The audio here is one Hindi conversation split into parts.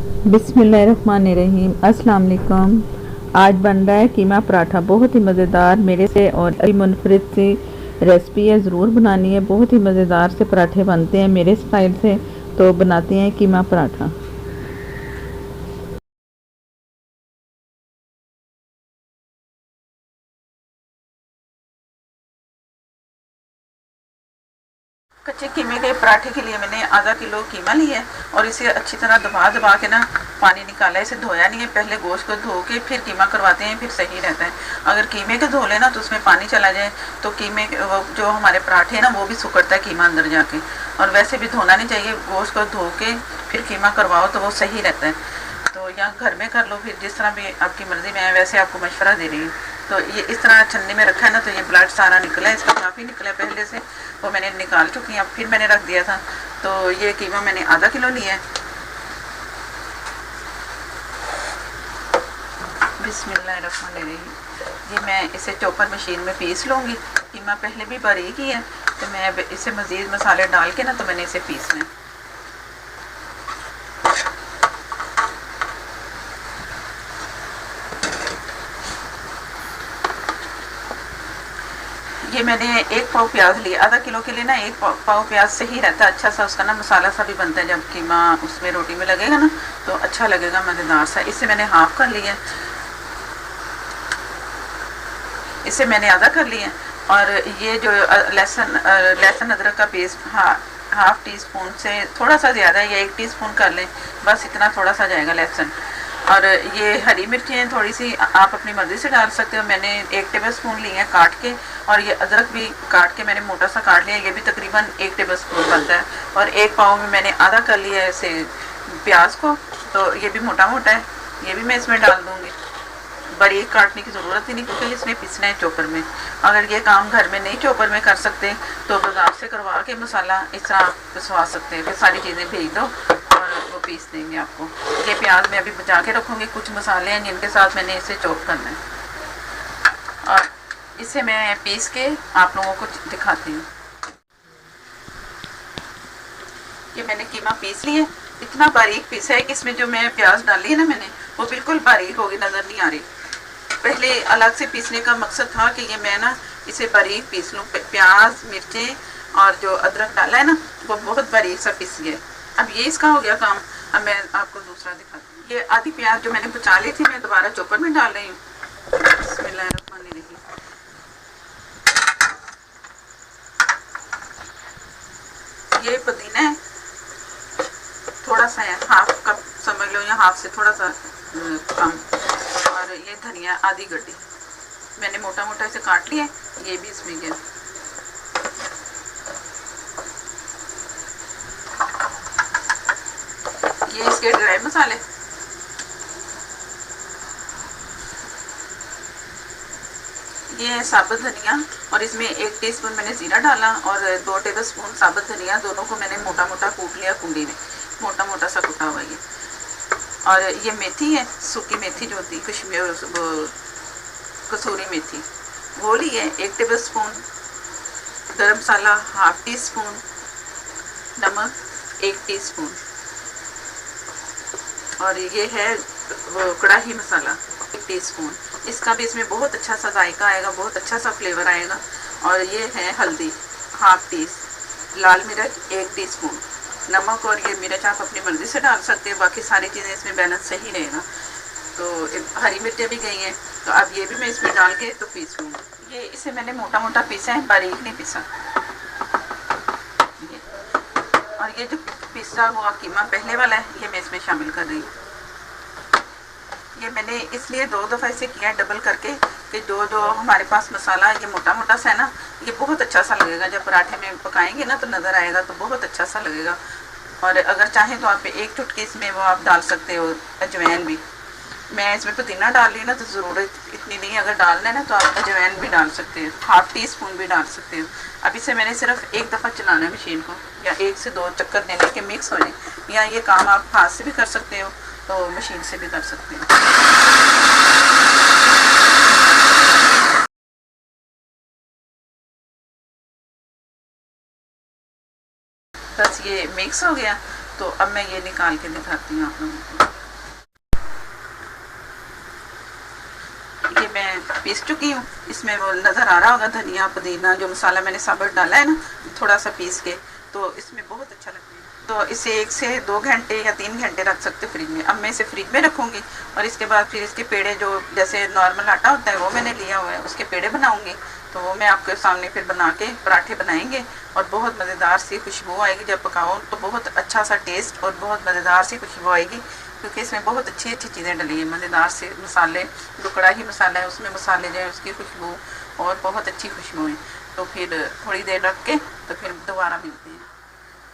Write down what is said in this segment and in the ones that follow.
बिस्मिल्लाहिर्रहमानिर्रहीम। अस्सलाम वालेकुम। आज बन रहा है कीमा पराठा, बहुत ही मज़ेदार मेरे से और अभी मुनफरिद सी रेसिपी है, ज़रूर बनानी है। बहुत ही मज़ेदार से पराठे बनते हैं मेरे स्टाइल से, तो बनाते हैं कीमा पराठा। कच्चे कीमे के पराठे के लिए मैंने आधा किलो कीमा लिया है और इसे अच्छी तरह दबा दबा के ना पानी निकाला है। इसे धोया नहीं है, पहले गोश्त को धो के फिर कीमा करवाते हैं, फिर सही रहता है। अगर कीमे के धो लेना तो उसमें पानी चला जाए तो कीमे जो हमारे पराठे हैं ना वो भी सुकड़ता है कीमा अंदर जाके। और वैसे भी धोना नहीं चाहिए, गोश्त को धो के फिर कीमा करवाओ तो वो सही रहता है। तो या घर में कर लो, फिर जिस तरह भी आपकी मर्ज़ी में है वैसे आपको मशवरा दे रही हूँ। तो ये इस तरह छन्नी में रखा है ना, तो ये ब्लड सारा निकला है, इसका काफ़ी निकला है पहले से, वो मैंने निकाल चुकी है। अब फिर मैंने रख दिया था। तो ये कीमा मैंने आधा किलो लिया है। बिस्मिल्लाहिर्रहमानिर्रहीम। ये मैं इसे चॉपर मशीन में पीस लूँगी। कीमा पहले भी बारीक ही है, तो मैं इसे मज़ीद मसाले डाल के ना तो मैंने इसे पीसना है। ये मैंने एक पाव प्याज लिया, आधा किलो के लिए ना एक पाव प्याज सही रहता है। अच्छा सा उसका ना मसाला सा भी बनता है, जब कीमा उसमें रोटी में लगेगा ना तो अच्छा लगेगा, मज़ेदार सा। इसे मैंने हाफ कर लिया, इसे मैंने आधा कर लिया। और ये जो लहसुन अदरक का पेस्ट, हाफ टी स्पून से थोड़ा सा ज़्यादा है, या 1 टीस्पून कर लें, बस इतना थोड़ा सा जाएगा लहसुन। और ये हरी मिर्चें थोड़ी सी आप अपनी मर्ज़ी से डाल सकते हो, मैंने 1 टेबल स्पून ली है काट के। और ये अदरक भी काट के मैंने मोटा सा काट लिया, ये भी तकरीबन 1 टेबल स्पून बनता है। और एक पाव में मैंने आधा कर लिया है इसे प्याज को, तो ये भी मोटा मोटा है, ये भी मैं इसमें डाल दूँगी। बारीक काटने की ज़रूरत ही नहीं, क्योंकि इसमें पीसना है चॉपर में। अगर ये काम घर में नहीं चॉपर में कर सकते तो बाजार से करवा के मसाला इस तरह पिसवा सकते हैं, फिर सारी चीज़ें भेज दो और वो पीस देंगे आपको। ये प्याज मैं अभी बचा के रखूँगी, कुछ मसाले हैं जिनके साथ मैंने इसे चॉप करना है, और इसे मैं पीस के आप लोगों को दिखाती हूँ। ये मैंने कीमा पीस लिया, इतना बारीक पीसा है कि इसमें जो मैं प्याज डाली है ना मैंने, वो बिल्कुल बारीक होगी, नज़र नहीं आ रही। पहले अलग से पीसने का मकसद था कि ये मैं ना इसे बारीक पीस लूँ। प्याज, मिर्चें और जो अदरक डाला है ना वो बहुत बारीक सा पीस गया। अब ये इसका हो गया काम। अब मैं आपको दूसरा दिखाती हूँ। ये आधी प्याज जो मैंने बचा ली थी मैं दोबारा चॉपर में डाल रही हूँ। बिस्मिल्लाहिर्रहमानिर्रहीम। ये पुदीना है, थोड़ा सा है, हाफ कप समझ लो, या हाफ से थोड़ा सा कम। और ये धनिया आधी गड्डी मैंने मोटा मोटा इसे काट लिया, ये भी इसमें गया। ये इसके ड्राई मसाले, ये है साबुत धनिया, और इसमें 1 टीस्पून मैंने जीरा डाला और 2 टेबल स्पून साबुत धनिया, दोनों को मैंने मोटा मोटा कूट लिया कुंडी में, मोटा मोटा सा कुटा हुआ ये। और ये मेथी है, सूखी मेथी जो होती है, कसूरी मेथी, वो ली है 1 टेबल स्पून। गरम मसाला हाफ टी स्पून, नमक 1 टीस्पून, और ये है कढ़ाई मसाला 1 टीस्पून। इसका भी इसमें बहुत अच्छा सा जायका आएगा, बहुत अच्छा सा फ्लेवर आएगा। और ये है हल्दी हाफ टी, लाल मिर्च 1 टीस्पून, नमक और ये मिर्च आप अपनी मर्ज़ी से डाल सकते हैं, बाकी सारी चीज़ें इसमें बैलेंस सही रहेगा। तो हरी मिर्चें भी गई हैं, तो अब ये भी मैं इसमें डाल के तो पीस लूँगी। ये इसे मैंने मोटा मोटा पीसा है, बारीक नहीं पीसा। और ये जो पिसा हुआ कीमा पहले वाला है ये मैं इसमें शामिल कर रही हूँ। ये मैंने इसलिए 2 दफ़ा इसे किया डबल करके, कि जो हमारे पास मसाला ये मोटा मोटा सा है ना, ये बहुत अच्छा सा लगेगा जब पराठे में पकाएंगे ना, तो नज़र आएगा, तो बहुत अच्छा सा लगेगा। और अगर चाहें तो आप 1 चुटकी इसमें वो आप डाल सकते हो अजवाइन भी। मैं इसमें पुदीना डाल रही हूँ ना, तो ज़रूरत इतनी नहीं, अगर डालना है ना तो आप अजवाइन भी डाल सकते हो, हाफ टी स्पून भी डाल सकते हो। अब इसे मैंने सिर्फ 1 दफ़ा चलाना है मशीन को, या 1 से 2 चक्कर देने के मिक्स हो जाए। या ये काम आप हाथ से भी कर सकते हो, तो मशीन से भी कर सकते हो। बस ये मिक्स हो गया, तो अब मैं ये निकाल के दिखाती हूँ आप लोगों को। पीस चुकी हूँ। इसमें वो नज़र आ रहा होगा धनिया पुदीना जो मसाला मैंने साबुत डाला है ना, थोड़ा सा पीस के, तो इसमें बहुत अच्छा लगता है। तो इसे 1 से 2 घंटे या 3 घंटे रख सकते हो फ्रिज में। अब मैं इसे फ्रिज में रखूँगी और इसके बाद फिर इसके पेड़े जो जैसे नॉर्मल आटा होता है वो मैंने लिया हुआ है, उसके पेड़े बनाऊँगी। तो वो मैं आपके सामने फिर बना के पराठे बनाएंगे और बहुत मज़ेदार सी खुशबू आएगी। जब पकाओ तो बहुत अच्छा सा टेस्ट और बहुत मज़ेदार सी खुशबू आएगी, क्योंकि इसमें बहुत अच्छी अच्छी चीज़ें डली हैं, मज़ेदार से मसाले। जो कढ़ाई मसाला है उसमें मसाले जो है उसकी खुशबू और बहुत अच्छी खुशबू है। तो फिर थोड़ी देर रख के तो फिर दोबारा मिलते हैं।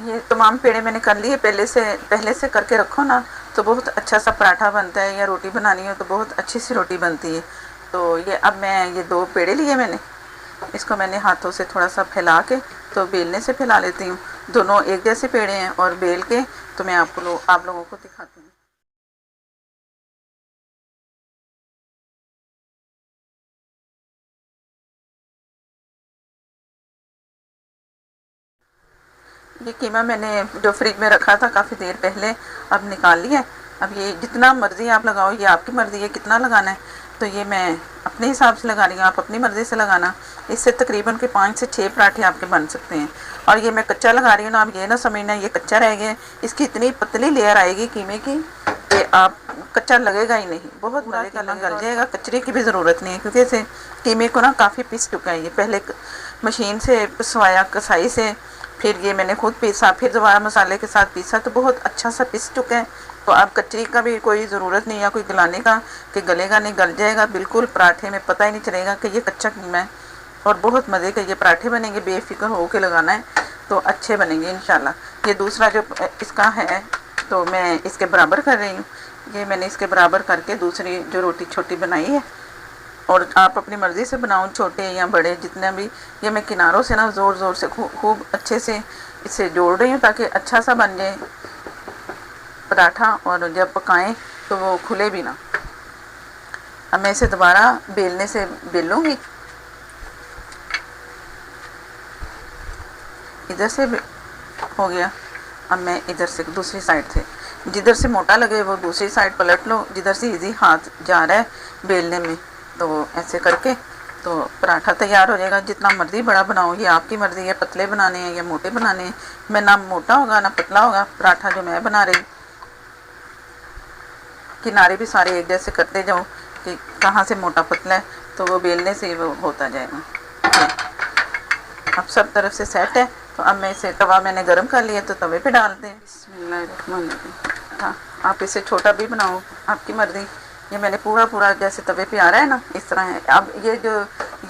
ये तमाम पेड़े मैंने कर लिए, पहले से करके रखो ना तो बहुत अच्छा सा पराठा बनता है, या रोटी बनानी हो तो बहुत अच्छी सी रोटी बनती है। तो ये अब मैं ये 2 पेड़े लिए मैंने, इसको मैंने हाथों से थोड़ा सा फैला के तो बेलने से फैला लेती हूँ। दोनों एक जैसे पेड़े हैं और बेल के तो मैं आप लोगों को दिखाती हूँ। ये कीमा मैंने जो फ्रिज में रखा था काफ़ी देर पहले, अब निकाल लिया। अब ये जितना मर्ज़ी आप लगाओ, ये आपकी मर्ज़ी है कितना लगाना है। तो ये मैं अपने हिसाब से लगा रही हूँ, आप अपनी मर्ज़ी से लगाना। इससे तकरीबन के 5 से 6 पराठे आपके बन सकते हैं। और ये मैं कच्चा लगा रही हूँ ना, आप ये ना समझना ये कच्चा रह गया। इसकी इतनी पतली लेयर आएगी कीमे की कि आप कच्चा लगेगा ही नहीं, बहुत मज़े का गल जाएगा। कचरे की भी ज़रूरत नहीं है, क्योंकि इसे कीमे को ना काफ़ी पीस चुका है। ये पहले मशीन से पिसवाया कसाई से, फिर ये मैंने खुद पीसा, फिर दोबारा मसाले के साथ पीसा, तो बहुत अच्छा सा पीस चुका है। तो अब कचरी का भी कोई ज़रूरत नहीं, या कोई गलाने का कि गलेगा नहीं, गल जाएगा बिल्कुल। पराठे में पता ही नहीं चलेगा कि ये कच्चा कीमा है। और बहुत मज़े के ये पराठे बनेंगे, बेफिक्र हो के लगाना है तो अच्छे बनेंगे इंशाल्लाह। ये दूसरा जो इसका है तो मैं इसके बराबर कर रही हूँ। ये मैंने इसके बराबर करके दूसरी जो रोटी छोटी बनाई है, और आप अपनी मर्ज़ी से बनाओ, छोटे या बड़े जितने भी। ये मैं किनारों से ना ज़ोर ज़ोर से खूब अच्छे से इसे जोड़ रही हूँ ताकि अच्छा सा बन जाए पराठा, और जब पकाएं तो वो खुले भी ना। अब मैं इसे दोबारा बेलने से बेलूँगी। इधर से हो गया। अब मैं इधर से दूसरी साइड से, जिधर से मोटा लगे वो दूसरी साइड पलट लो, जिधर से इजी हाथ जा रहा है बेलने में। तो ऐसे करके तो पराठा तैयार हो जाएगा। जितना मर्ज़ी बड़ा बनाओ, ये आपकी मर्ज़ी है, पतले बनाने हैं या मोटे बनाने हैं। मैं ना मोटा होगा ना पतला होगा पराठा जो मैं बना रही। किनारे भी सारे एक जैसे करते जाओ कि कहाँ से मोटा पतला है, तो वो बेलने से वो होता जाएगा। अब सब तरफ से सेट है। तो अब मैं इसे, तवा मैंने गरम कर लिया तो तवे पे डालते हैं। बिस्मिल्लाहिर्रहमानिर्रहीम। हाँ, आप इसे छोटा भी बनाओ, आपकी मर्ज़ी। ये मैंने पूरा जैसे तवे पे आ रहा है ना, इस तरह है। अब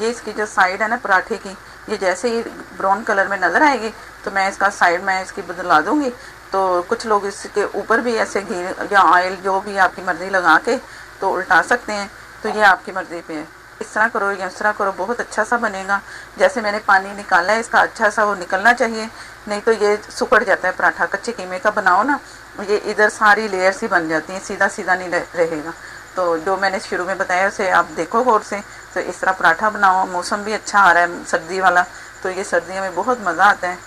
ये इसकी जो साइड है ना पराठे की, ये जैसे ही ब्राउन कलर में नज़र आएगी तो मैं इसका साइड में इसकी बदला दूँगी। तो कुछ लोग इसके ऊपर भी ऐसे घी या ऑयल जो भी आपकी मर्ज़ी लगा के तो उल्टा सकते हैं। तो ये आपकी मर्ज़ी पे है, इस तरह करो या इस तरह करो, बहुत अच्छा सा बनेगा। जैसे मैंने पानी निकाला है इसका, अच्छा सा वो निकलना चाहिए, नहीं तो ये सुकड़ जाता है पराठा। कच्चे कीमे का बनाओ ना, ये इधर सारी लेयर्स ही बन जाती हैं, सीधा सीधा नहीं रहेगा। तो जो मैंने शुरू में बताया उसे आप देखो गौर से, तो इस तरह पराठा बनाओ। मौसम भी अच्छा आ रहा है सर्दी वाला, तो ये सर्दियों में बहुत मज़ा आता है।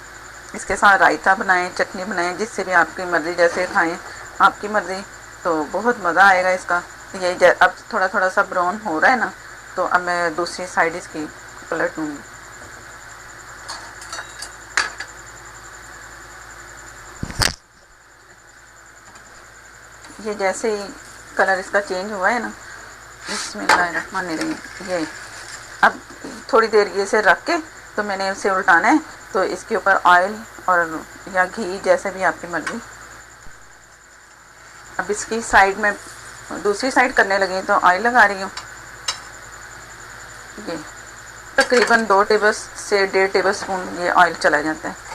इसके साथ रायता बनाएं, चटनी बनाएं, जिससे भी आपकी मर्ज़ी, जैसे खाएं आपकी मर्ज़ी, तो बहुत मज़ा आएगा इसका। ये अब थोड़ा सा ब्राउन हो रहा है ना, तो अब मैं दूसरी साइड इसकी पलट दूँगी। ये जैसे ही कलर इसका चेंज हुआ है ना, बिस्मिल्लाहिर्रहमानिर्रहीम, ये अब थोड़ी देर ये से रख के तो मैंने इसे उल्टाना है। तो इसके ऊपर ऑयल और या घी जैसे भी आपकी मर्ज़ी। अब इसकी साइड में दूसरी साइड करने लगी तो ऑयल लगा रही हूँ। ये तकरीबन 2 टेबल से 1.5 टेबल स्पून ये ऑयल चला जाता है।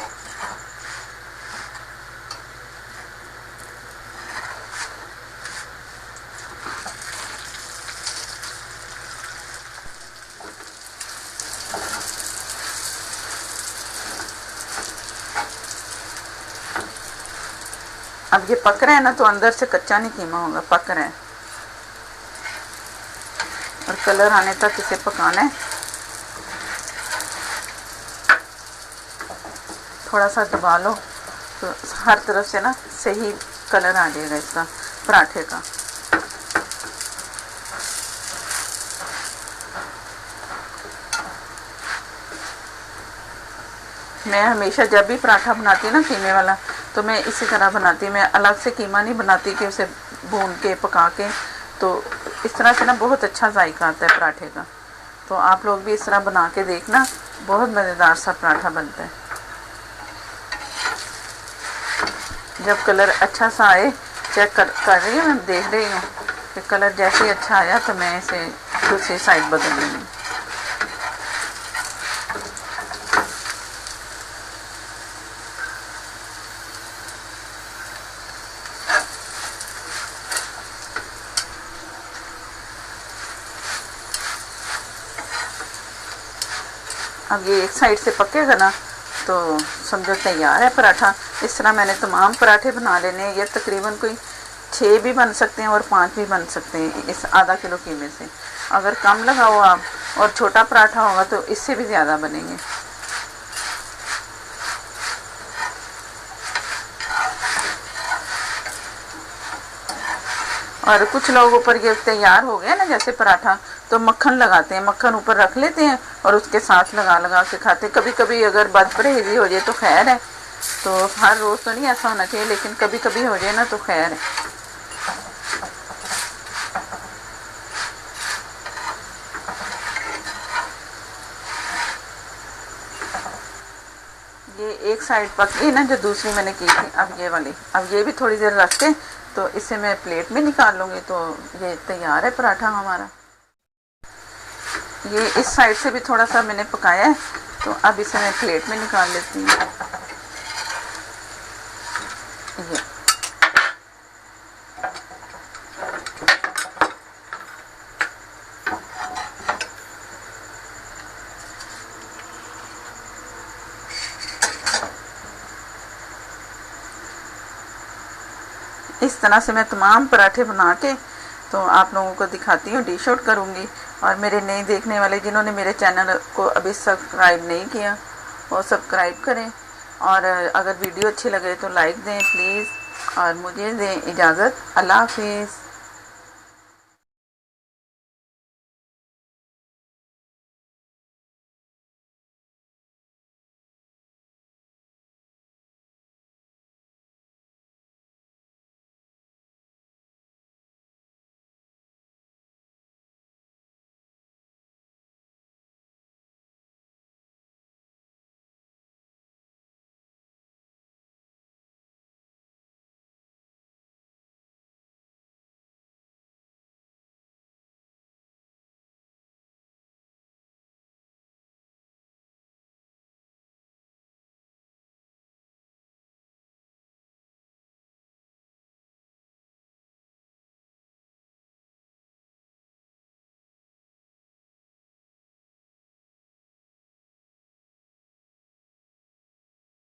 अब ये पक रहा है ना, तो अंदर से कच्चा नहीं कीमा होगा, पक रहा है। और कलर आने तक इसे पकाना है। थोड़ा सा दबा लो तो हर तरफ से ना सही कलर आ जाएगा इसका पराठे का। मैं हमेशा जब भी पराठा बनाती हूँ ना कीमे वाला, तो मैं इसी तरह बनाती हूँ। मैं अलग से कीमा नहीं बनाती कि उसे भून के पका के, तो इस तरह से ना बहुत अच्छा जायका आता है पराठे का। तो आप लोग भी इस तरह बना के देखना, बहुत मज़ेदार सा पराठा बनता है। जब कलर अच्छा सा आए, चेक कर रही हूँ, मैं देख रही हूँ कि कलर जैसे ही अच्छा आया तो मैं इसे दूसरी साइड बदल लूँगी। अब ये एक साइड से पकेगा ना तो समझो तैयार है पराठा। इस तरह मैंने तमाम पराठे बना लेने हैं। ये तकरीबन कोई 6 भी बन सकते हैं और 5 भी बन सकते हैं इस आधा किलो कीमे से। अगर कम लगाओ आप और छोटा पराठा होगा तो इससे भी ज़्यादा बनेंगे। और कुछ लोग ऊपर ये तैयार हो गया ना जैसे पराठा, तो मक्खन लगाते हैं, मक्खन ऊपर रख लेते हैं और उसके साथ लगा लगा के खाते हैं। कभी कभी अगर बदपरहेज़ी हो जाए तो खैर है, तो हर रोज़ तो नहीं ऐसा होना चाहिए, लेकिन कभी कभी हो जाए ना तो खैर है। ये एक साइड पक गई ना जो दूसरी मैंने की थी, अब ये वाली, अब ये भी थोड़ी देर रख के तो इसे मैं प्लेट में निकाल लूँगी। तो ये तैयार है पराठा हमारा। ये इस साइड से भी थोड़ा सा मैंने पकाया है, तो अब इसे मैं प्लेट में निकाल लेती हूँ। ये इस तरह से मैं तमाम पराठे बना के तो आप लोगों को दिखाती हूँ, डिश आउट करूँगी। और मेरे नए देखने वाले जिन्होंने मेरे चैनल को अभी सब्सक्राइब नहीं किया वो सब्सक्राइब करें, और अगर वीडियो अच्छी लगे तो लाइक दें प्लीज़, और मुझे दें इजाज़त। अल्लाह हाफिज़।